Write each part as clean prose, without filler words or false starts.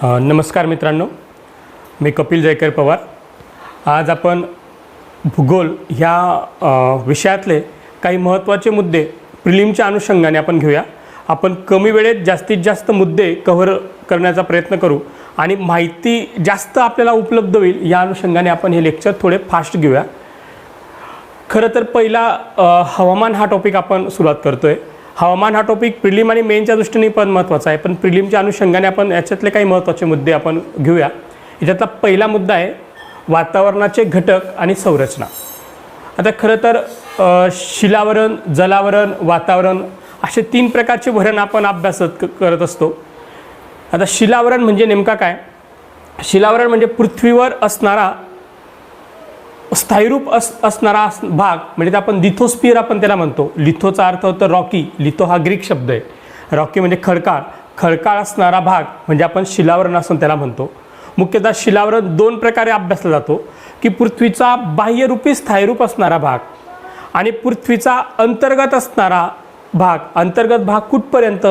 नमस्कार मित्रांनो, मी कपिल जयकर पवार। आज आपण भूगोल ह्या विषयातले काही महत्त्वाचे मुद्दे प्रिलिमच्या अनुषंगाने आपण घेऊया। आपण कमी वेळेत जास्तीत जास्त मुद्दे कव्हर करण्याचा प्रयत्न करू आणि माहिती जास्त आपल्याला उपलब्ध होईल या अनुषंगाने आपण हे लेक्चर थोडे फास्ट घेऊया। खरं तर पहिला हवामान हा टॉपिक आपण सुरुवात करतोय। हवामान हा टॉपिक प्रिलिम आणि मेनच्या दृष्टीने पण महत्त्वाचा आहे, पण प्रिलिमच्या अनुषंगाने आपण याच्यातले काही महत्त्वाचे मुद्दे आपण घेऊया। याच्यातला पहिला मुद्दा आहे वातावरणाचे घटक आणि संरचना। आता खरं तर शिलावरण, जलावरण, वातावरण असे तीन प्रकारचे वरण आपण अभ्यासात करत असतो। आता शिलावरण म्हणजे नेमका काय? शिलावरण म्हणजे पृथ्वीवर असणारा स्थायीरूप असणारा भाग, म्हणजे आपण लिथोस्फिअर आपण त्याला म्हणतो। लिथोचा अर्थ होतो रॉकी, लिथो हा ग्रीक शब्द आहे। रॉकी म्हणजे खडकाळ, खडकाळ असणारा भाग म्हणजे आपण शिलावरण असं त्याला म्हणतो। मुख्यतः शिलावरण दोन प्रकारे अभ्यासला जातो की पृथ्वीचा बाह्यरूपी स्थायीरूप असणारा भाग आणि पृथ्वीचा अंतर्गत असणारा भाग। अंतर्गत भाग कुठपर्यंत?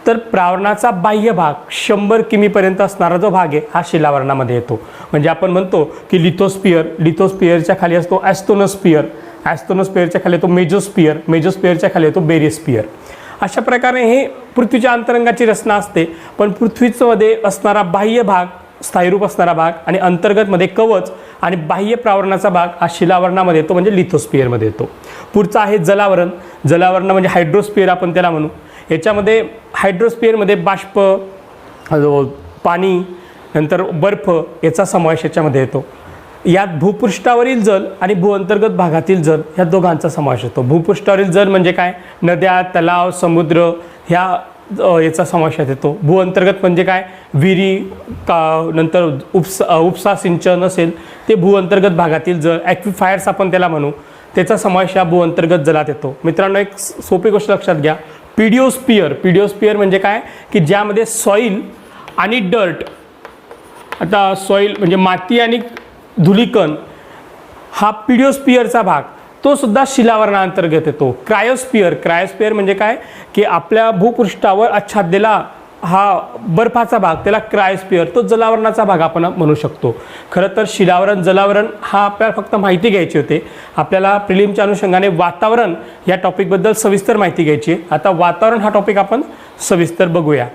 तर प्रावरणाचा बाह्य भाग 100 किमीपर्यंत असणारा जो भाग आहे हा शिलावरणामध्ये येतो। म्हणजे आपण म्हणतो की लिथोस्फिअर, लिथोस्फिअरच्या खाली असतो ॲस्टोनोस्फिअर, ॲस्टोनोस्फिअरच्या खाली येतो मेजोस्फिअर, मेजोस्फिअरच्या खाली येतो बेरिस्फिअर। अशा प्रकारे हे पृथ्वीच्या अंतरंगाची रचना असते। पण पृथ्वीमध्ये असणारा बाह्य भाग, स्थायीरूप असणारा भाग आणि अंतर्गतमध्ये कवच आणि बाह्य प्रावरणाचा भाग हा शिलावरणामध्ये येतो, म्हणजे लिथोस्फिअरमध्ये येतो। पुढचा आहे जलावरण। जलावरण म्हणजे हायड्रोस्फिअर आपण त्याला म्हणू। याच्यामध्ये हायड्रोस्फिअरमध्ये बाष्प, पाणी, नंतर बर्फ याचा समावेश याच्यामध्ये येतो। यात भूपृष्ठावरील जल आणि भूअंतर्गत भागातील जल ह्या दोघांचा समावेश होतो। भूपृष्ठावरील जल म्हणजे काय? नद्या, तलाव, समुद्र ह्या याचा समावेश येतो। भूअंतर्गत म्हणजे काय? विहिरी, नंतर उपसा सिंचन असेल ते भूअंतर्गत भागातील जल, ॲक्विफायर्स आपण त्याला म्हणू, त्याचा समावेश या भूअंतर्गत जलात येतो। मित्रांनो, एक सोपी गोष्ट लक्षात घ्या, पीडिओस्फिअर, पीडिओस्फिअर म्हणजे काय की ज्यामध्ये सॉईल आणि डर्ट, आता सॉईल म्हणजे माती आणि धुलीकण हा पीडिओस्फिअरचा भाग, तो सुद्धा शिलावरणाअंतर्गत येतो। क्रायोस्फिअर, क्रायोस्फिअर म्हणजे काय की आपल्या भूपृष्ठावर आच्छादलेला हा बर्फाचा भाग, त्याला क्रायोस्फिअर, तो जलावरणाचा भाग आपण म्हणू शकतो। खरं तर शिलावरण, जलावरण हा आपल्याला फक्त माहिती घ्यायची होते। आपल्याला प्रिलिमच्या अनुषंगाने वातावरण या टॉपिकबद्दल सविस्तर माहिती घ्यायची आहे। आता वातावरण हा टॉपिक आपण सविस्तर बघूया।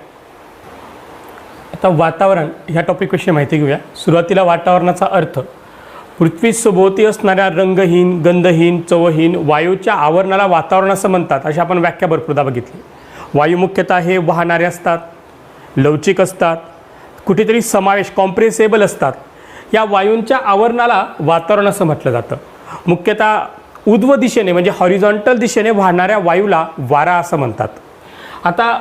आता वातावरण ह्या टॉपिकविषयी माहिती घेऊया। सुरुवातीला वातावरणाचा अर्थ, पृथ्वी सभोवती असणाऱ्या रंगहीन, गंधहीन, चवहीन वायूच्या आवरणाला वातावरण असं म्हणतात। अशी आपण व्याख्या भरपूरदा बघितली। वायू मुख्यतः हे वाहणारे असतात, लवचिक असतात, कुठेतरी समावेश, कॉम्प्रेसेबल असतात। या वायूंच्या आवरणाला वातावरण असं म्हटलं जातं। मुख्यतः उध्व दिशेने म्हणजे हॉरिझॉन्टल दिशेने वाहणाऱ्या वायूला वारा असं म्हणतात। आता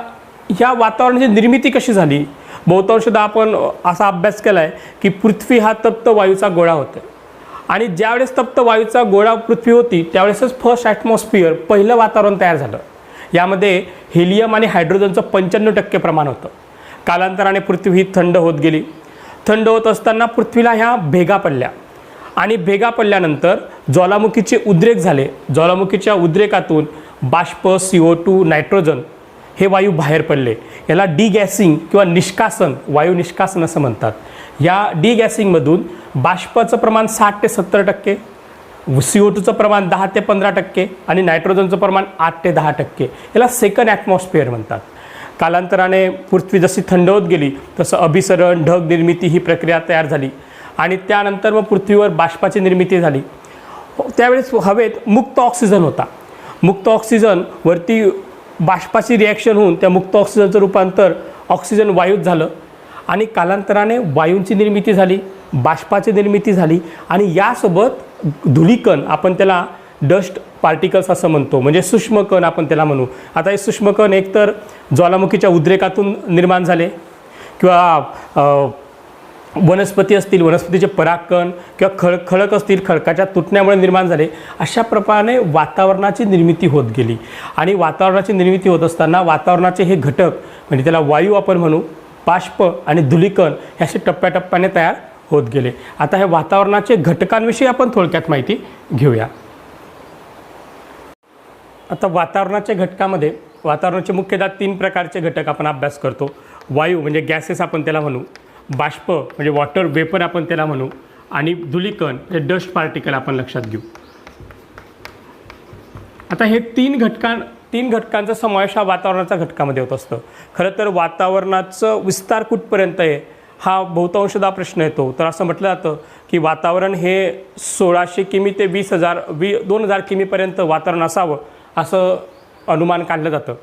ह्या वातावरणाची निर्मिती कशी झाली? बहुतांशदा आपण असा अभ्यास केला आहे की पृथ्वी हा तप्त वायूचा गोळा होता आणि ज्यावेळेस तप्त वायूचा गोळा पृथ्वी होती त्यावेळेसच फर्स्ट ॲटमॉस्फिअर, पहिलं वातावरण तयार झालं। यामध्ये हेलियम आणि हायड्रोजनचं 95% प्रमाण होतं। कालांतराने पृथ्वी ही थंड होत गेली। थंड होत असताना पृथ्वीला ह्या भेगा पडल्या आणि भेगा पडल्यानंतर ज्वालामुखीचे उद्रेक झाले। ज्वालामुखीच्या उद्रेकातून बाष्प, CO2, नायट्रोजन हे वायू बाहेर पडले। याला डिगॅसिंग किंवा निष्कासन, वायू निष्कासन असं म्हणतात। या डिगॅसिंगमधून बाष्पाचं प्रमाण 60 ते 70%, CO2चं प्रमाण 10 ते 15% आणि नायट्रोजनचं प्रमाण 8 ते 10%, याला सेकंड ॲटमॉस्फिअर म्हणतात। कालांतराने पृथ्वी जशी थंड होत गेली तसं अभिसरण, ढग निर्मिती ही प्रक्रिया तयार झाली आणि त्यानंतर मग पृथ्वीवर बाष्पाची निर्मिती झाली। त्यावेळेस हवेत मुक्त ऑक्सिजन होता। मुक्त ऑक्सिजन वरती बाष्पाची रिॲक्शन होऊन त्या मुक्त ऑक्सिजनचं रूपांतर ऑक्सिजन वायूत झालं आणि कालांतराने वायूंची निर्मिती झाली, बाष्पाची निर्मिती झाली आणि यासोबत धुलीकण, आपण त्याला डस्ट पार्टिकल्स असं म्हणतो, म्हणजे सूक्ष्मकण आपण त्याला म्हणू। आता हे सूक्ष्मकण एकतर ज्वालामुखीच्या उद्रेकातून निर्माण झाले किंवा वनस्पती असतील, वनस्पतीचे परागकण किंवा खळक असतील, खडकाच्या तुटण्यामुळे निर्माण झाले। अशा प्रकारे वातावरणाची निर्मिती होत गेली आणि वातावरणाची निर्मिती होत असताना वातावरणाचे हे घटक, म्हणजे त्याला वायू आपण म्हणू, बाष्प आणि धुलीकण हे असे टप्प्याटप्प्याने तयार होत गेले। आता हे वातावरणाचे घटकांविषयी आपण थोडक्यात माहिती घेऊया। आता वातावरणाच्या घटकामध्ये वातावरणाचे मुख्यतः 3 प्रकारचे घटक आपण अभ्यास करतो। वायू म्हणजे गॅसेस आपण त्याला म्हणू, बाष्प म्हणजे वॉटर वेपर आपण त्याला म्हणू, आणि धूलिकण म्हणजे डस्ट पार्टिकल आपण लक्षात घेऊ. आता हे तीन घटकांचा समावेश हा वातावरणाच्या घटकामध्ये होत असतं. खरं तर वातावरणाचं विस्तार कुठपर्यंत आहे हा बहुतांशदा प्रश्न येतो. तर असं म्हटलं जातं की वातावरण हे 1600 किमी ते 2000 किमीपर्यंत वातावरण असावं असं अनुमान काढलं जातं.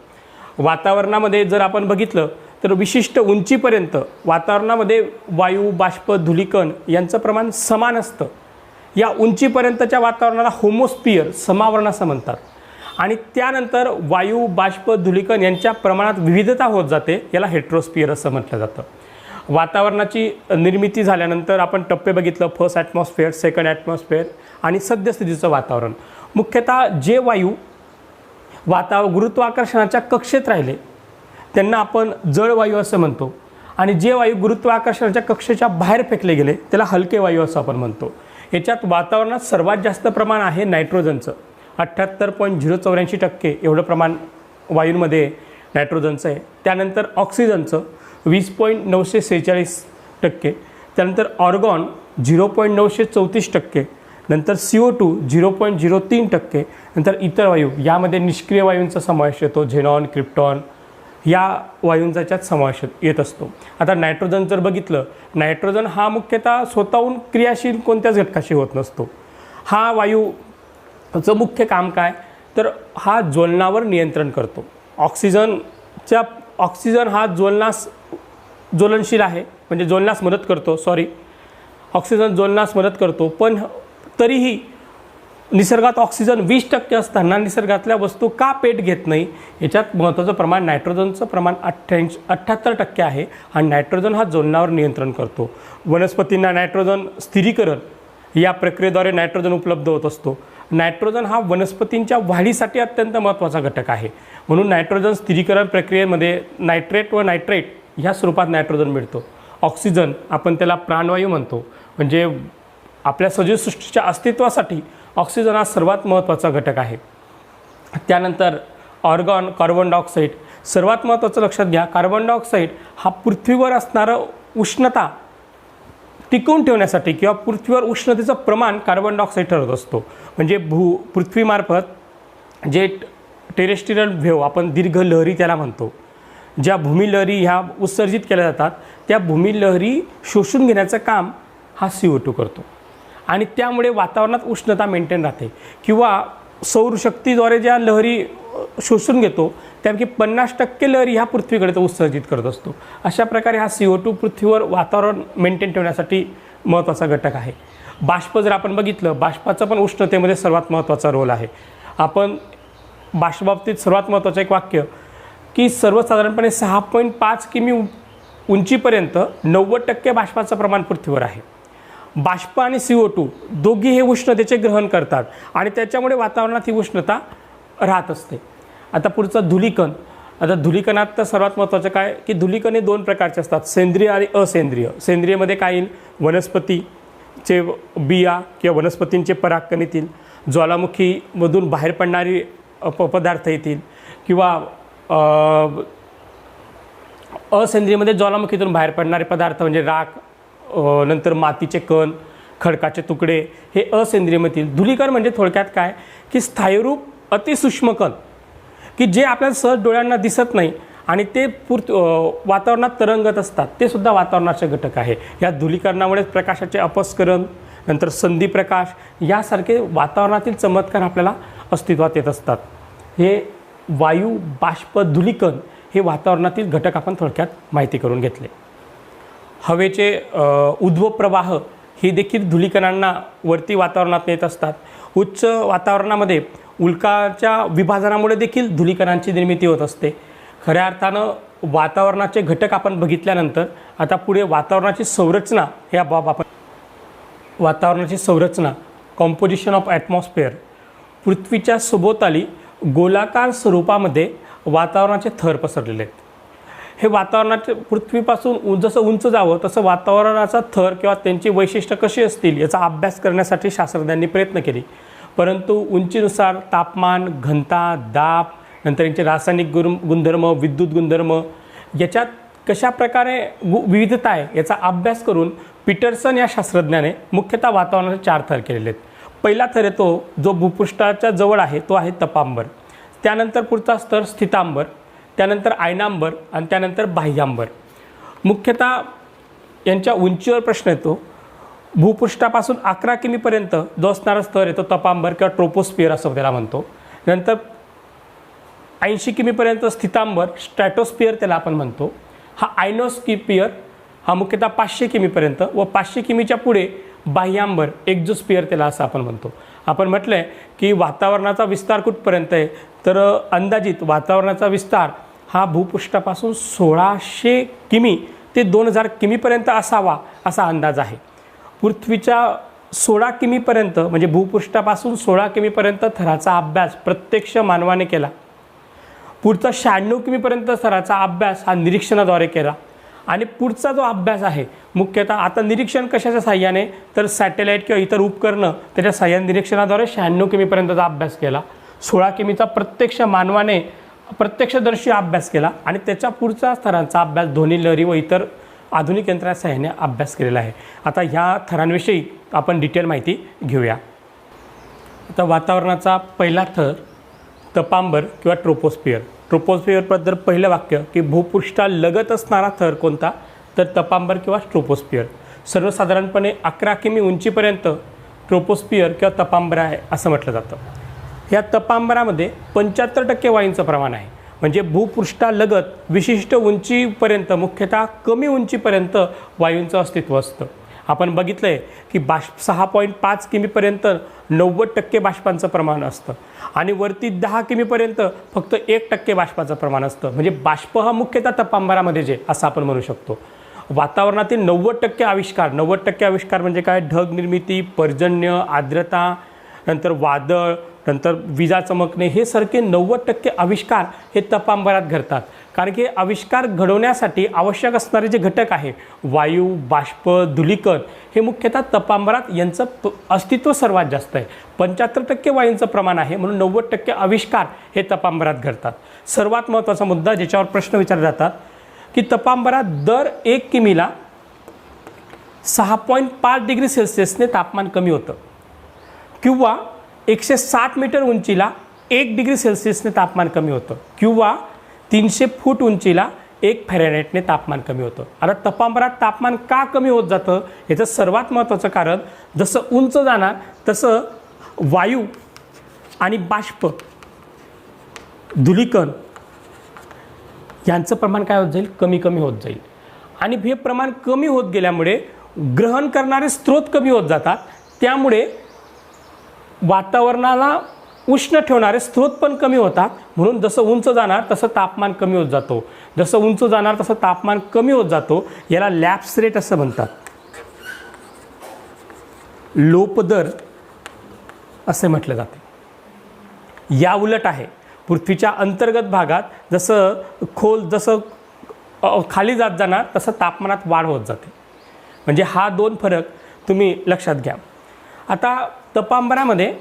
वातावरणामध्ये जर आपण बघितलं तर विशिष्ट उंचीपर्यंत वातावरणामध्ये वायू, बाष्प, धूलिकण यांचं प्रमाण समान असतं. या उंचीपर्यंतच्या वातावरणाला होमोस्फिअर, समावरण असं म्हणतात. आणि त्यानंतर वायू, बाष्प, धूलिकण यांच्या प्रमाणात विविधता होत जाते, याला हेट्रोस्फिअर असं म्हटलं जातं. वातावरणाची निर्मिती झाल्यानंतर आपण टप्पे बघितलं, फर्स्ट ॲटमॉस्फिअर, सेकंड ॲटमॉस्फिअर आणि सद्यस्थितीचं वातावरण. मुख्यतः जे वायू गुरुत्वाकर्षणाच्या कक्षेत राहिले त्यांना आपण जळवायू असं म्हणतो, आणि जे वायू गुरुत्वाकर्षणाच्या कक्षेच्या बाहेर फेकले गेले त्याला हलके वायू असं आपण म्हणतो. याच्यात वातावरणात सर्वात जास्त प्रमाण आहे नायट्रोजनचं, 78.084% एवढं प्रमाण वायूंमध्ये नायट्रोजनचं आहे. त्यानंतर ऑक्सिजनचं 20.946%, त्यानंतर ऑर्गॉन 0.934%, नंतर CO2 0.03%, नंतर इतर वायू यामध्ये निष्क्रिय वायूंचा समावेश येतो, झेनॉन, क्रिप्टॉन या वायूंचा याच्यात समावेश येत असतो. आता नायट्रोजन जर बघितलं, नायट्रोजन हा मुख्यतः स्वतःहून क्रियाशील कोणत्याच घटकाशी होत नसतो. हा वायूचं मुख्य काम काय तर हा ज्वलनावर नियंत्रण करतो. ऑक्सिजन हा ज्वलनशील आहे, म्हणजे ज्वलनास मदत करतो. ऑक्सिजन ज्वलनास मदत करतो, पण तरीही निसर्गात ऑक्सिजन 20% असताना निसर्गातल्या वस्तू का पेट घेत नाही, याच्यात महत्त्वाचं प्रमाण नायट्रोजनचं प्रमाण 78% आहे. आणि नायट्रोजन हा ज्वलनावर नियंत्रण करतो. वनस्पतींना नायट्रोजन स्थिरीकरण या प्रक्रियेद्वारे नायट्रोजन उपलब्ध होत असतो. नायट्रोजन हा वनस्पतींच्या वाढीसाठी अत्यंत महत्त्वाचा घटक आहे, म्हणून नायट्रोजन स्थिरीकरण प्रक्रियेमध्ये नायट्रेट व नायट्रेट ह्या स्वरूपात नायट्रोजन मिळतो. ऑक्सिजन आपण त्याला प्राणवायू म्हणतो, म्हणजे आपल्या सजीवसृष्टीच्या अस्तित्वासाठी ऑक्सिजन हा सर्वात महत्त्वाचा घटक आहे. त्यानंतर ऑर्गॉन, कार्बन डायऑक्साईड. सर्वात महत्त्वाचं लक्षात घ्या, कार्बन डायऑक्साईड हा पृथ्वीवर असणारं उष्णता टिकवून ठेवण्यासाठी किंवा पृथ्वीवर उष्णतेचं प्रमाण कार्बन डायऑक्साईड ठरवत असतो. म्हणजे पृथ्वीमार्फत जे टेरेस्ट्रियल व्हेव आपण दीर्घ लहरी त्याला म्हणतो, ज्या भूमिलहरी ह्या उत्सर्जित केल्या जातात त्या भूमिलहरी शोषून घेण्याचं काम हा CO2 करतो. आणि त्यामुळे वातावरणात उष्णता मेंटेन राहते. किंवा सौरशक्तीद्वारे ज्या लहरी शोषून घेतो त्यापैकी 50% लहरी ह्या पृथ्वीकडे तो उत्सर्जित करत असतो. अशा प्रकारे हा CO2 पृथ्वीवर वातावरण मेंटेन ठेवण्यासाठी महत्त्वाचा घटक आहे. बाष्प जर आपण बघितलं, बाष्पाचा पण उष्णतेमध्ये सर्वात महत्त्वाचा रोल आहे. आपण बाष्पाबाबतीत सर्वात महत्त्वाचं एक वाक्य की सर्वसाधारणपणे 6.5 किमी उंचीपर्यंत 90% बाष्पाचं प्रमाण पृथ्वीवर आहे. बाष्प आणि CO2 दोघी हे उष्णतेचे ग्रहण करतात आणि त्याच्यामुळे वातावरणात ही उष्णता राहत असते. आता पुढचं धूलिकण. आता धूलिकणात तर सर्वात महत्त्वाचं काय की धूलिकण हे 2 प्रकारचे असतात, सेंद्रिय आणि असेंद्रिय. सेंद्रियमध्ये काय येईल, वनस्पतीचे बिया किंवा वनस्पतींचे परागकण येतील, ज्वालामुखीमधून बाहेर पडणारी पदार्थ येतील, किंवा असेंद्रियमध्ये ज्वालामुखीतून बाहेर पडणारे पदार्थ म्हणजे राख, नंतर मातीचे कण, खडकाचे तुकडे हे असेंद्रियमध्ये येतील. धूलिकण म्हणजे थोडक्यात काय की स्थायीरूप अतिसूक्ष्म कण की जे आपल्याला सहज डोळ्यांना दिसत नाही आणि ते वातावरणात तरंगत असतात, ते सुद्धा वातावरणाचे घटक आहे. या धूलिकरणामुळे प्रकाशाचे अपस्करण, नंतर संधी प्रकाश यासारखे वातावरणातील चमत्कार आपल्याला अस्तित्वात येत असतात. हे वायू, बाष्प, धूलिकण हे वातावरणातील घटक आपण थोडक्यात माहिती करून घेतले. हवेचे उद्भव प्रवाह हे देखील धूलिकणांना वरती वातावरणात नेत असतात. उच्च वातावरणामध्ये उल्काच्या विभाजनामुळे देखील धूलिकणांची निर्मिती होत असते. खऱ्या अर्थानं वातावरणाचे घटक आपण बघितल्यानंतर आता पुढे वातावरणाची संरचना या वातावरणाची संरचना, कॉम्पोजिशन ऑफ ॲटमॉस्फिअर. पृथ्वीच्या सभोवताली गोलाकार स्वरूपामध्ये वातावरणाचे थर पसरलेले आहेत. हे वातावरणाचे पृथ्वीपासून जसं उंच जावं तसं वातावरणाचा थर किंवा त्यांची वैशिष्ट्य कशी असतील याचा अभ्यास करण्यासाठी शास्त्रज्ञांनी प्रयत्न केले, परंतु उंचीनुसार तापमान, घनता, दाब, नंतर यांचे रासायनिक गुणधर्म, विद्युत गुणधर्म याच्यात कशा प्रकारे विविधता आहे याचा अभ्यास करून पीटरसन या शास्त्रज्ञाने मुख्यतः वातावरणाचे 4 थर केलेले आहेत. पहिला थर येतो जो भूपृष्ठाच्या जवळ आहे तो आहे तपांबर. त्यानंतर पुढचा स्तर स्थितांबर, त्यानंतर आयनांबर आणि त्यानंतर बाह्यांबर. मुख्यतः यांच्या उंचीवर प्रश्न येतो. भूपृष्ठापासून 11 किमीपर्यंत जो असणारा स्तर येतो तपांबर किंवा ट्रोपोस्फिअर असं त्याला म्हणतो. नंतर 80 किमीपर्यंत स्थितांबर स्ट्रॅटोस्फिअर त्याला आपण म्हणतो. हा आयनोस्फिअर हा मुख्यतः 500 किमीपर्यंत व 500 किमीच्या पुढे बाह्यांबर एक्झोस्फिअर त्याला असं आपण म्हणतो. आपण म्हटलं आहे की वातावरणाचा विस्तार कुठपर्यंत आहे, तर अंदाजित वातावरणाचा विस्तार हा भूपृष्ठापासून 1600 किमी ते 2000 किमीपर्यंत असावा असा अंदाज आहे. पृथ्वीच्या 16 किमीपर्यंत म्हणजे भूपृष्ठापासून 16 किमीपर्यंत थराचा अभ्यास प्रत्यक्ष मानवाने केला. पुढचा 96 किमीपर्यंत थराचा अभ्यास हा निरीक्षणाद्वारे केला. आणि पुढचा जो अभ्यास आहे मुख्यतः आता निरीक्षण कशाच्या साहाय्याने, तर सॅटेलाईट किंवा इतर उपकरणं त्याच्या साहाय्याने निरीक्षणाद्वारे 96 किमीपर्यंतचा अभ्यास केला. 16 किमीचा प्रत्यक्ष मानवाने प्रत्यक्षदर्शी अभ्यास केला आणि त्याच्या पुढचा थरांचा अभ्यास ध्वनी लहरी व इतर आधुनिक यंत्राच्या साहाय्याने अभ्यास केलेला आहे. आता ह्या थरांविषयी आपण डिटेल माहिती घेऊया. आता वातावरणाचा पहिला थर तपांबर किंवा ट्रोपोस्फिअर. ट्रोपोस्फिअरबद्दल पहिलं वाक्य की भूपृष्ठालगत असणारा थर कोणता, तर तपांबर किंवा ट्रोपोस्फिअर. सर्वसाधारणपणे 11 किमी उंचीपर्यंत ट्रोपोस्फिअर किंवा तपांबर आहे असं म्हटलं जातं. या तपांबरामध्ये 75% वायूंचं प्रमाण आहे. म्हणजे भूपृष्ठालगत विशिष्ट उंचीपर्यंत मुख्यतः कमी उंचीपर्यंत वायूंचं अस्तित्व असतं. आपण बघितलं आहे की 6.5 किमीपर्यंत 90% बाष्पांचं प्रमाण असतं आणि वरती 10 किमीपर्यंत फक्त 1% बाष्पाचं प्रमाण असतं. म्हणजे बाष्प हा मुख्यतः तपांबरामध्ये जे असं आपण म्हणू शकतो. वातावरणातील 90% आविष्कार, 90% आविष्कार म्हणजे काय, ढग निर्मिती, पर्जन्य, आर्द्रता, नंतर वादळ, नंतर विजा चमकणे, हे सारखे 90% आविष्कार हे तपांबरात घडतात. कारण की आविष्कार घडवण्यासाठी आवश्यक असणारे जे घटक आहे वायू, बाष्प, धुलीकण, हे मुख्यतः तपांबरात यांचं अस्तित्व सर्वात जास्त आहे. 75% वायूंचं प्रमाण आहे म्हणून 90% आविष्कार हे तपांबरात घडतात. सर्वात महत्त्वाचा मुद्दा ज्याच्यावर प्रश्न विचारले जातात की तपांबरात दर 1 किमीला 6.5 डिग्री सेल्सिअसने तापमान कमी होतं किंवा 160 मीटर उंचीला 1 डिग्री सेल्सिअसने तापमान कमी होतं किंवा 300 फूट उंचीला 1 फॅरेनहाइटने तापमान कमी होतं. आता तपांबरात तापमान का कमी होत जातं याचं सर्वात महत्त्वाचं कारण, जसं उंच जाणार तसं वायू आणि बाष्प, धुलीकण यांचं प्रमाण काय होत जाईल, कमी होत जाईल. आणि हे प्रमाण कमी होत गेल्यामुळे ग्रहण करणारे स्रोत कमी होत जातात. त्यामुळे वातावरणाला उष्ण ठेवणारे स्रोत पण कमी होतात. म्हणून जसं उंच जाणार तसं तापमान कमी होत जातो. जसं उंच जाणार तसं तापमान कमी होत जातो. याला लॅप्स रेट असं म्हणतात, लोप दर असे म्हटले जाते. या उलट आहे, पृथ्वीच्या अंतर्गत भागात जसं खाली जात जाणार तसं तापमानात वाढ होत जाते. म्हणजे हा 2 फरक तुम्ही लक्षात घ्या. आता तपांबरामध्ये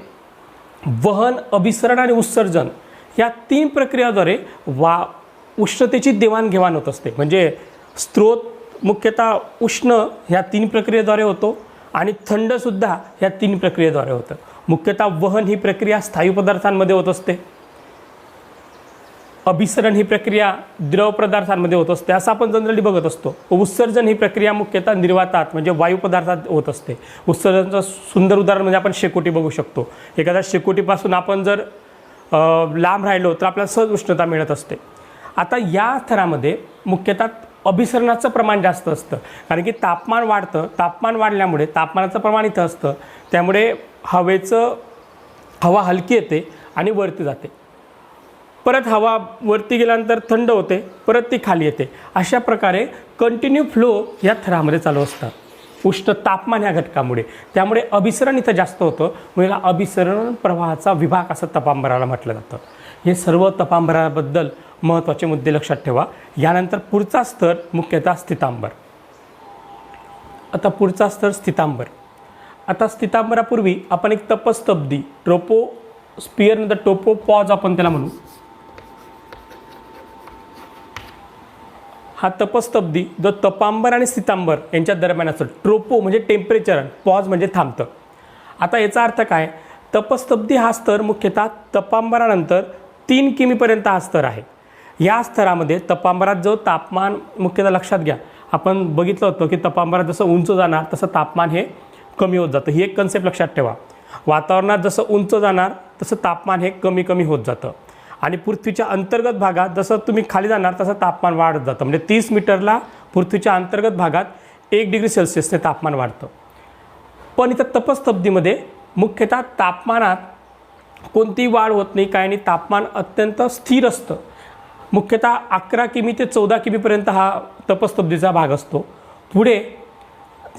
वहन, अभिसरण आणि उत्सर्जन या 3 प्रक्रियाद्वारे उष्णतेची देवाणघेवाण होत असते. म्हणजे स्रोत मुख्यतः उष्ण ह्या 3 प्रक्रियेद्वारे होतो आणि थंडसुद्धा ह्या 3 प्रक्रियेद्वारे होतं. मुख्यतः वहन ही प्रक्रिया स्थायू पदार्थांमध्ये होत असते. अभिसरण ही प्रक्रिया द्रव पदार्थांमध्ये होत असते असं आपण जनरली बघत असतो. उत्सर्जन ही प्रक्रिया मुख्यतः निर्वातात म्हणजे वायू पदार्थात होत असते. उत्सर्जनाचं सुंदर उदाहरण म्हणजे आपण शेकोटी बघू शकतो. एखाद्या शेकोटीपासून आपण जर लांब राहिलो तर आपल्याला सहज उष्णता मिळत असते. आता या थरामध्ये मुख्यतः अभिसरणाचं प्रमाण जास्त असतं कारण की तापमान वाढतं. तापमान वाढल्यामुळे तापमानाचं प्रमाण इथं असतं, त्यामुळे हवा हलकी येते आणि वरती जाते. परत हवा वरती गेल्यानंतर थंड होते, परत ती खाली येते. अशा प्रकारे कंटिन्यू फ्लो या थरामध्ये चालू असतात उष्ण तापमान ह्या घटकामुळे. त्यामुळे अभिसरण इथं जास्त होतं. म्हणजे अभिसरण प्रवाहाचा विभाग असं तपांबराला म्हटलं जातं. हे सर्व तपांबराबद्दल महत्त्वाचे मुद्दे लक्षात ठेवा. यानंतर पुढचा स्तर मुख्यतः स्थितांबर. आता पुढचा स्तर स्थितांबर. आता स्थितांबरापूर्वी आपण एक तपस्तब्दी ट्रोपोस्फिअर नंतर टोपोपॉज आपण त्याला म्हणू. हा तपस्तब्दी जो तपांबर आणि स्थितांबर यांच्या दरम्यान असतो. ट्रोपो म्हणजे टेम्परेचर, पॉज म्हणजे थांबतं. आता याचा अर्थ काय, तपस्तब्दी हा स्तर मुख्यतः तपांबरानंतर 3 किमीपर्यंत हा स्तर आहे. या स्तरामध्ये तपांबरात जो तापमान मुख्यतः लक्षात घ्या, आपण बघितलं होतं की तपांबरात जसं उंच जाणार तसं तापमान हे कमी होत जातं. ही एक कन्सेप्ट लक्षात ठेवा. वातावरणात जसं उंच जाणार तसं तापमान हे कमी कमी होत जातं आणि पृथ्वीच्या अंतर्गत भागात जसं तुम्ही खाली जाणार तसं तापमान वाढत जातं. म्हणजे 30 मीटरला पृथ्वीच्या अंतर्गत भागात 1 डिग्री सेल्सिअसने तापमान वाढतं. पण इथं तपस्तब्दीमध्ये मुख्यतः तापमानात कोणतीही वाढ होत नाही, काय नाही, तापमान अत्यंत स्थिर असतं. मुख्यतः 11 किमी ते 14 किमीपर्यंत हा तपस्तब्दीचा भाग असतो. पुढे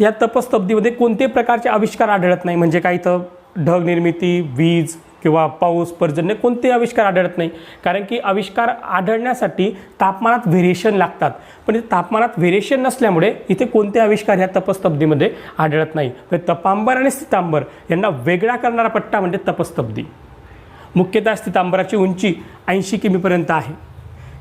या तपस्तब्दीमध्ये कोणत्याही प्रकारचे आविष्कार आढळत नाही. म्हणजे काही इथं ढग निर्मिती, वीज किंवा पाऊस, पर्जन्य कोणतेही आविष्कार आढळत नाही. कारण की आविष्कार आढळण्यासाठी तापमानात व्हेरिएशन लागतात. पण इथे तापमानात व्हेरिएशन नसल्यामुळे इथे कोणते आविष्कार ह्या तपस्तब्दीमध्ये आढळत नाही. तपांबर आणि स्थितांबर यांना वेगळा करणारा पट्टा म्हणजे तपस्तब्दी. मुख्यतः स्थितांबराची उंची 80 किमीपर्यंत आहे.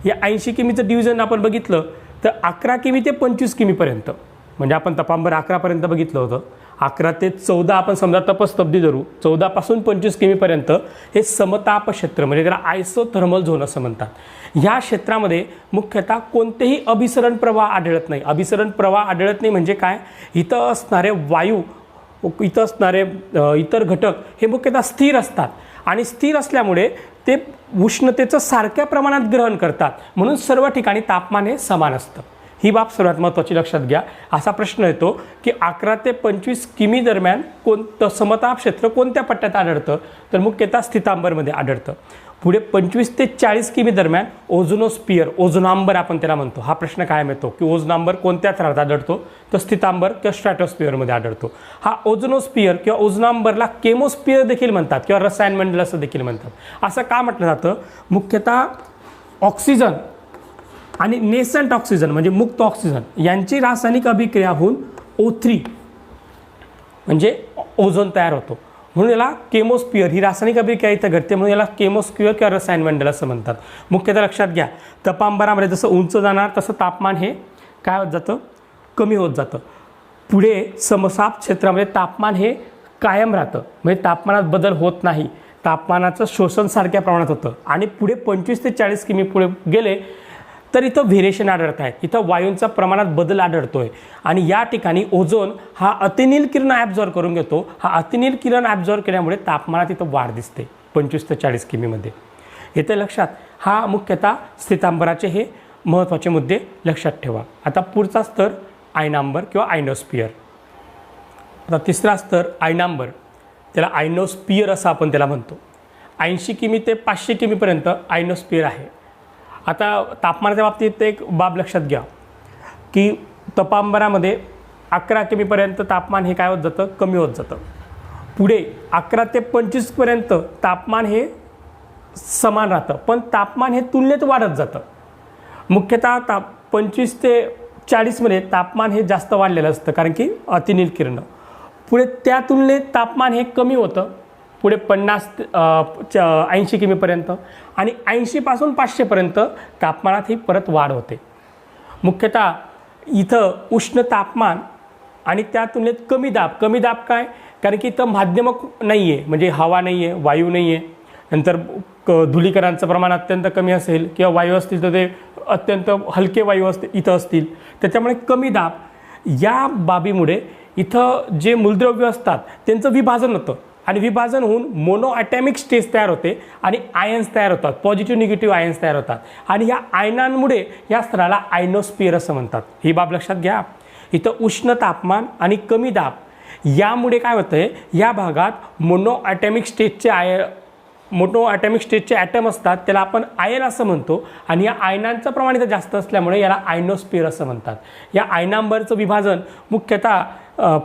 या 80 किमीचं डिव्हिजन आपण बघितलं तर 11 किमी ते 25 किमीपर्यंत, म्हणजे आपण तपांबर 11पर्यंत बघितलं होतं. 11 ते 14 आपण समजा तपस्तब्दी धरू, 14 पासून 25 किमीपर्यंत हे समताप क्षेत्र, म्हणजे त्याला आयसोथर्मल झोन असं म्हणतात. ह्या क्षेत्रामध्ये मुख्यतः कोणतेही अभिसरण प्रवाह आढळत नाही. अभिसरण प्रवाह आढळत नाही म्हणजे काय, इथं असणारे वायू, इथं असणारे इतर घटक हे मुख्यतः स्थिर असतात आणि स्थिर असल्यामुळे ते उष्णतेचं सारख्या प्रमाणात ग्रहण करतात. म्हणून सर्व ठिकाणी तापमान हे समान असतं. ही बाब सर्वात महत्त्वाची लक्षात घ्या. असा प्रश्न येतो की 11 ते 25 किमी दरम्यान कोणतं समताप क्षेत्र कोणत्या पट्ट्यात आढळतं, तर मुख्यतः स्थितांबरमध्ये आढळतं. पुढे 25 ते 40 किमी दरम्यान ओझोनोस्फिअर, ओझोनांबर आपण त्याला म्हणतो. हा प्रश्न कायम येतो की ओझोनांबर कोणत्या थरात आढळतो, तर स्थितांबर किंवा स्ट्रॅटोस्फिअरमध्ये आढळतो. हा ओझोनोस्फिअर किंवा ओझोनांबरला केमोस्फिअर देखील म्हणतात किंवा रसायन मंडल असं देखील म्हणतात. असं का म्हटलं जातं, मुख्यतः ऑक्सिजन आणि नेसंट ऑक्सिजन म्हणजे मुक्त ऑक्सिजन यांची रासायनिक अभिक्रिया होऊन O3 म्हणजे ओझोन तयार होतो. म्हणून याला केमोस्फिअर, ही रासायनिक अभिक्रिया इथं घडते म्हणून याला केमोस्फिअर किंवा रसायन मंडल असं म्हणतात. मुख्यतः लक्षात घ्या, तपांबरामध्ये जसं उंच जाणार तसं तापमान हे काय होत जातं, कमी होत जातं. पुढे समताप क्षेत्रामध्ये तापमान हे कायम राहतं, म्हणजे तापमानात बदल होत नाही. तापमानाचं शोषण सारख्या प्रमाणात होतं. आणि पुढे 25 ते 40 किमी पुढे गेले तर इथं व्हेरिएशन आढळत आहे. इथं वायूंचा प्रमाणात बदल आढळतोय आणि या ठिकाणी ओझोन हा अतिनील किरण ॲब्झॉर्ब करून घेतो. हा अतिनील किरण ॲब्झॉर्ब केल्यामुळे तापमानात इथं वाढ दिसते 25 ते 40 किमीमध्ये. येते लक्षात. हा मुख्यतः स्थितांबराचे हे महत्त्वाचे मुद्दे लक्षात ठेवा. आता पुढचा स्तर आयनांबर किंवा आयनोस्फिअर. आता तिसरा स्तर आयनांबर, त्याला आयनोस्फिअर असं आपण त्याला म्हणतो. 80 किमी ते 500 किमीपर्यंत आयनोस्फिअर आहे. आता तापमानाच्या बाबतीत एक बाब लक्षात घ्या की तपांबरामध्ये 11 किमीपर्यंत तापमान हे काय होत जातं, कमी होत जातं. पुढे 11 ते 25 पर्यंत तापमान हे समान राहतं, पण तापमान हे तुलनेत वाढत जातं. मुख्यतः 25 ते 40मध्ये तापमान हे जास्त वाढलेलं असतं कारण की अतिनील किरण. पुढे त्या तुलनेत तापमान हे कमी होतं. पुढे 80 किमीपर्यंत आणि 80 पासून 500 पर्यंत तापमानात ही परत वाढ होते. मुख्यतः इथं उष्ण तापमान आणि त्या तुलनेत कमी दाब. कमी दाब काय, कारण की इथं माध्यमक नाही आहे, म्हणजे हवा नाही आहे, वायू नाही आहे. नंतर धुलीकणांचं प्रमाण अत्यंत कमी असेल किंवा वायू असतील तर ते अत्यंत हलके वायू इथं असतील, त्याच्यामुळे कमी दाब. या बाबीमुळे इथं जे मूलद्रव्य असतात त्यांचं विभाजन होतं आणि विभाजन होऊन मोनो ॲटॅमिक स्टेज तयार होते आणि आयन्स तयार होतात, पॉझिटिव्ह निगेटिव्ह आयन्स तयार होतात आणि ह्या आयनांमुळे या स्तराला आयनोस्फिअर असं म्हणतात. ही बाब लक्षात घ्या. इथं उष्ण तापमान आणि कमी दाब यामुळे काय होतं आहे, या भागात मोनो ॲटॅमिक स्टेजचे ॲटम असतात, त्याला आपण आयन असं म्हणतो आणि या आयनांचं प्रमाण इथं जास्त असल्यामुळे याला आयनोस्फिअर असं म्हणतात. या आयनांबरचं विभाजन मुख्यतः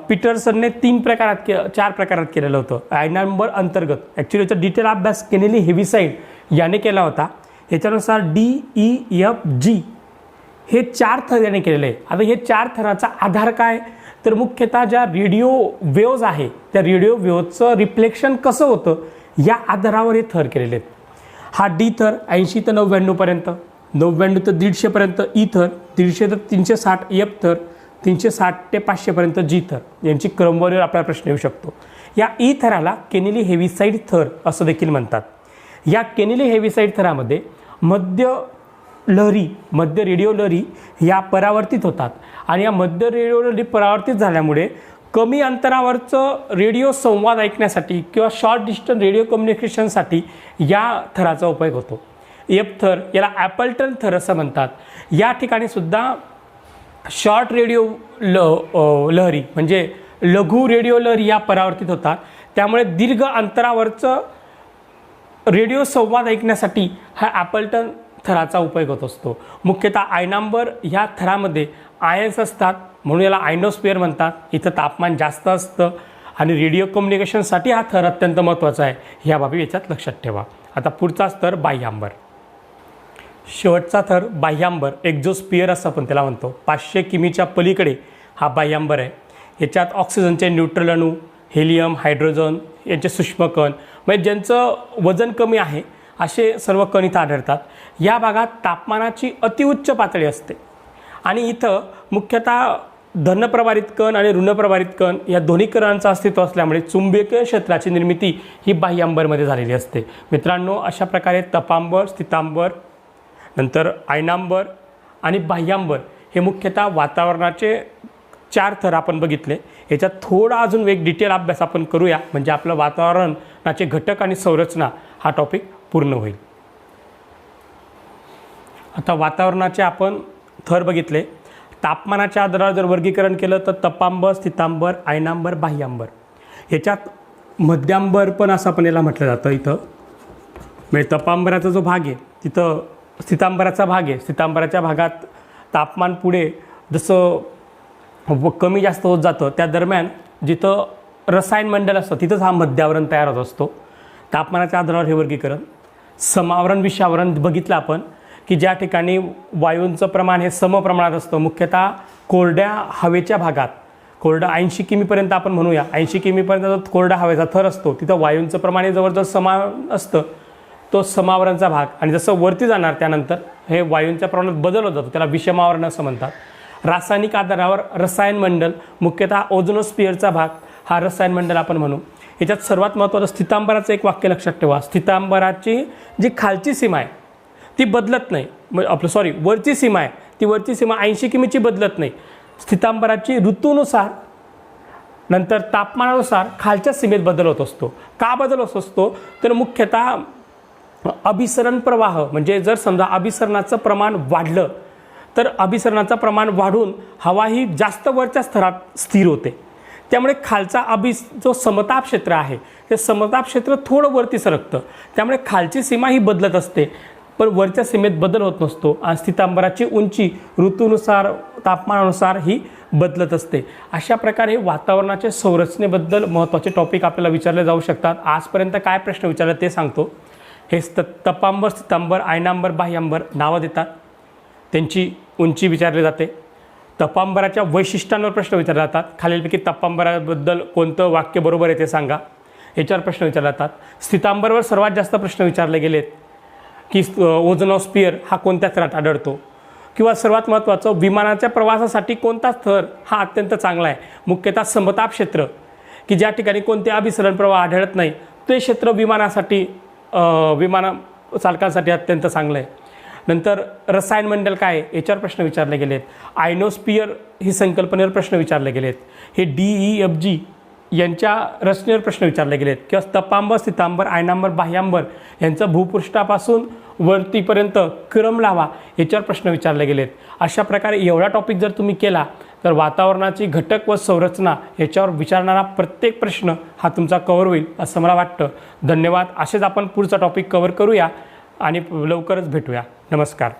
पीटरसनने 4 प्रकारात केलेलं होतं. आयनांबर अंतर्गत ॲक्च्युली याचा डिटेल अभ्यास केलेली हेविसाईड याने केला होता. याच्यानुसार DEFG हे 4 थर याने केलेले आहे. आता हे 4 थराचा आधार काय, तर मुख्यतः ज्या रेडिओ वेव्ज आहे त्या रेडिओ वेव्जचं रिफ्लेक्शन कसं होतं या आधारावर हे थर केलेले आहेत. हा D थर 80 ते 99 पर्यंत, 99 ते 150पर्यंत ई थर, 150 ते 360 एफ थर, 360 ते 500पर्यंत जी थर यांची क्रमवारीवर आपल्याला प्रश्न येऊ शकतो. या ई थराला केनेली हेविसाइड थर असं देखील म्हणतात. या केनेली हेविसाइड थरामध्ये मध्य रेडिओ लहरी या परावर्तित होतात आणि या मध्य रेडिओ लहरी परावर्तित झाल्यामुळे कमी अंतरावरचं रेडिओ संवाद ऐकण्यासाठी किंवा शॉर्ट डिस्टन्स रेडिओ कम्युनिकेशनसाठी या थराचा उपयोग होतो. एफ थर याला ॲपल्टन थर असं म्हणतात. या ठिकाणी सुद्धा शॉर्ट रेडिओ लहरी म्हणजे लघु रेडिओ लहरी या परावर्तित होतात. त्यामुळे दीर्घ अंतरावरचं रेडिओ संवाद ऐकण्यासाठी हा ॲपल्टन थराचा उपयोग होत असतो. मुख्यतः आयनांबर ह्या थरामध्ये आयन्स असतात म्हणून याला आयनोस्फिअर म्हणतात. इथं तापमान जास्त असतं आणि रेडिओ कम्युनिकेशनसाठी हा थर अत्यंत महत्त्वाचा आहे. ह्या बाबी याच्यात लक्षात ठेवा. आता पुढचा स्तर बाह्यांबर. शेवटचा थर बाह्यांबर एक्झोस्फिअर असं आपण त्याला म्हणतो. 500 किमीच्या पलीकडे हा बाह्यांबर आहे. याच्यात ऑक्सिजनचे न्यूट्रल अणू, हेलियम, हायड्रोजन यांचे सूक्ष्मकण म्हणजे ज्यांचं वजन कमी आहे असे सर्व कण इथं आढळतात. या भागात तापमानाची अतिउच्च पातळी असते आणि इथं मुख्यतः धनप्रभारित कण आणि ऋणप्रभारित कण या दोन्ही कणांचं अस्तित्व असल्यामुळे चुंबकीय क्षेत्राची निर्मिती ही बाह्यांबरमध्ये झालेली असते. मित्रांनो, अशा प्रकारे तपांबर, स्थितांबर, नंतर आयनांबर आणि बाह्यांबर हे मुख्यतः वातावरणाचे 4 थर आपण बघितले. याच्यात थोडा अजून एक डिटेल अभ्यास आपण करूया म्हणजे आपलं वातावरणाचे घटक आणि संरचना हा टॉपिक पूर्ण होईल. आता वातावरणाचे आपण थर बघितले. तापमानाच्या आधारावर जर वर्गीकरण केलं तर तपांबर, स्थितांबर, आयनांबर, बाह्यांबर. याच्यात मध्यांबर पण असं आपण याला म्हटलं जातं. इथं म्हणजे तपांबराचा जो भाग आहे तिथं स्थितांबराचा भाग आहे. स्थितांबराच्या भागात तापमान पुढे जसं कमी जास्त होत जातं त्या दरम्यान जिथं रसायन मंडल असतं तिथंच हा मध्यावरण तयार होत असतो. तापमानाच्या आधारावर हे वर्गीकरण. समावरण विषावरण बघितलं आपण की ज्या ठिकाणी वायूंचं प्रमाण हे समप्रमाणात असतं. मुख्यतः कोरड्या हवेच्या भागात कोरडा 80 किमीपर्यंत आपण म्हणूया 80 किमीपर्यंत कोरडा हवेचा थर असतो तिथं वायूंचं प्रमाण हे जवळजवळ समान असतं. तो समावरणचा भाग आणि जसं वरती जाणार त्यानंतर हे वायूंच्या प्रमाणात बदल होत जातो त्याला विषमावरण असं म्हणतात. रासायनिक आधारावर रसायन मंडल मुख्यतः ओझोनोस्फिअरचा भाग हा रसायन मंडल आपण म्हणू. याच्यात सर्वात महत्त्वाचं स्थितांबराचं एक वाक्य लक्षात ठेवा. स्थितांबराची जी खालची सीमा आहे ती बदलत नाही. वरची सीमा आहे ती वरची सीमा 80 किमीची बदलत नाही. स्थितांबराची ऋतूनुसार नंतर तापमानानुसार खालच्या सीमेत बदल होत असतो. का बदल होत असतो तर मुख्यतः अभिसरण प्रवाह म्हणजे जर समजा अभिसरणाचं प्रमाण वाढलं तर अभिसरणाचं प्रमाण वाढून हवा ही जास्त वरच्या स्तरात स्थिर होते. त्यामुळे खालचा जो समताप क्षेत्र आहे ते समताप क्षेत्र थोडं वरती सरकतं. त्यामुळे खालची सीमा ही बदलत असते पण वरच्या सीमेत बदल होत नसतो आणि स्थितांबराची उंची ऋतूनुसार तापमानानुसार ही बदलत असते. अशा प्रकारे वातावरणाच्या संरचनेबद्दल महत्त्वाचे टॉपिक आपल्याला विचारले जाऊ शकतात. आजपर्यंत काय प्रश्न विचारले ते सांगतो. हे तपांबर, स्थितांबर, आयनांबर, बाह्यांबर नावं देतात. त्यांची उंची विचारली जाते. तपांबराच्या वैशिष्ट्यांवर प्रश्न विचारले जातात. खालीलपैकी तपांबराबद्दल कोणतं वाक्य बरोबर आहे ते सांगा याच्यावर प्रश्न विचारले जातात. स्थितांबरवर सर्वात जास्त प्रश्न विचारले गेलेत की ओझोनोस्फिअर हा कोणत्या थरात आढळतो किंवा सर्वात महत्त्वाचं विमानाच्या प्रवासासाठी कोणता थर हा अत्यंत चांगला आहे. मुख्यतः समताप क्षेत्र की ज्या ठिकाणी कोणते अभिसरण प्रवाह आढळत नाही ते क्षेत्र विमान चालकांसाठी अत्यंत चांगलं आहे. नंतर रसायन मंडल काय आहे याच्यावर प्रश्न विचारले गेलेत. आयनोस्फिअर ही संकल्पनेवर प्रश्न विचारले गेलेत. हे DEFG यांच्या रचनेवर प्रश्न विचारले गेलेत किंवा तपांबर, स्थितांबर, आयनांबर, बाह्यांबर यांचं भूपृष्ठापासून वरतीपर्यंत क्रम लावा याच्यावर प्रश्न विचारले गेलेत. अशा प्रकारे एवढा टॉपिक जर तुम्ही केला तर वातावरणाची घटक व संरचना याच्यावर विचारणारा प्रत्येक प्रश्न हा तुमचा कव्हर होईल असं मला वाटतं. धन्यवाद. असेच आपण पुढचा टॉपिक कव्हर करूया आणि लवकरच भेटूया. नमस्कार.